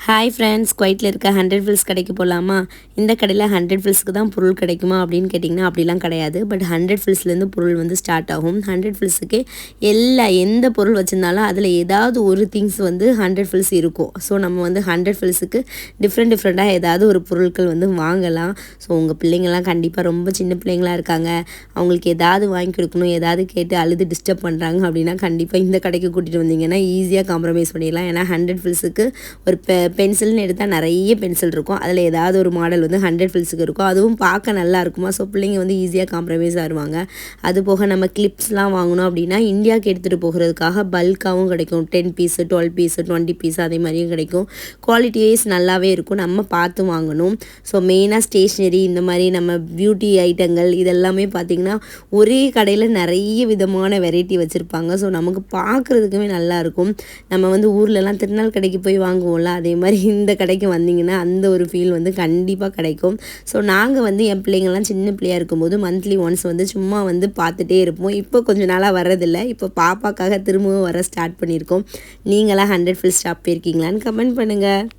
Hi friends, குவைட்டில் இருக்க 100 fils கடைக்கு போகலாமா? இந்த கடையில் 100 ஃபில்ஸ்க்கு தான் பொருள் கிடைக்குமா அப்படின்னு கேட்டிங்கன்னா அப்படிலாம் கிடையாது. பட் 100 ஃபில்ஸ்லேருந்து பொருள் வந்து ஸ்டார்ட் ஆகும். 100 ஃபில்ஸுக்கே எந்த பொருள் வச்சுருந்தாலும் அதில் ஏதாவது ஒரு திங்ஸ் வந்து 100 ஃபில்ஸ் இருக்கும். ஸோ நம்ம வந்து 100 ஃபில்ஸுக்கு டிஃப்ரெண்ட்டாக ஏதாவது ஒரு பொருட்கள் வந்து வாங்கலாம். ஸோ உங்கள் பிள்ளைங்கள்லாம் கண்டிப்பாக ரொம்ப சின்ன பிள்ளைங்களாக இருக்காங்க, அவங்களுக்கு ஏதாவது வாங்கி கொடுக்கணும், ஏதாவது கேட்டு அழுது டிஸ்டர்ப் பண்ணுறாங்க அப்படின்னா கண்டிப்பாக இந்த கடைக்கு கூட்டிகிட்டு வந்தீங்கன்னா ஈஸியாக காம்ப்ரமைஸ் பண்ணிடலாம். ஏன்னா 100 ஃபில்ஸுக்கு ஒரு பென்சில்னு எடுத்தால் நிறைய பென்சில் இருக்கும். அதில் ஏதாவது ஒரு மாடல் வந்து 100 ஃபில்ஸுக்கு இருக்கும். அதுவும் பார்க்க நல்லா இருக்குமா. ஸோ பிள்ளைங்க வந்து ஈஸியாக காம்ப்ரமைஸ் ஆகிடுவாங்க. அது போக நம்ம கிளிப்ஸ்லாம் வாங்கணும் அப்படின்னா இந்தியாவுக்கு எடுத்துகிட்டு போகிறதுக்காக பல்காகவும் கிடைக்கும். 10 பீஸு, 12 பீஸு, 20 பீஸு அதே மாதிரியும் கிடைக்கும். குவாலிட்டி வைஸ் நல்லாவே இருக்கும், நம்ம பார்த்து வாங்கணும். ஸோ மெயினாக ஸ்டேஷ்னரி, இந்த மாதிரி நம்ம பியூட்டி ஐட்டங்கள் இதெல்லாமே பார்த்திங்கன்னா ஒரே கடையில் நிறைய விதமான வெரைட்டி வச்சுருப்பாங்க. ஸோ நமக்கு பார்க்குறதுக்குமே நல்லாயிருக்கும். நம்ம வந்து ஊர்லலாம் திருநாள் கடைக்கு போய் வாங்குவோம்ல, அதே மாதிரி இந்த கடைக்கு வந்தீங்கன்னா அந்த ஒரு ஃபீல் வந்து கண்டிப்பாக கிடைக்கும். ஸோ நாங்கள் வந்து என் பிள்ளைங்கள்லாம் சின்ன பிள்ளையாக இருக்கும்போது மந்த்லி ஒன்ஸ் வந்து சும்மா வந்து பார்த்துட்டே இருப்போம். இப்போ கொஞ்சம் நாளாக வர்றதில்லை. இப்போ பாப்பாக்காக திரும்பவும் வர ஸ்டார்ட் பண்ணியிருக்கோம். நீங்களாம் 100 ஃபில்ஸ் ஷாப் போயிருக்கீங்களான்னு கமெண்ட் பண்ணுங்கள்.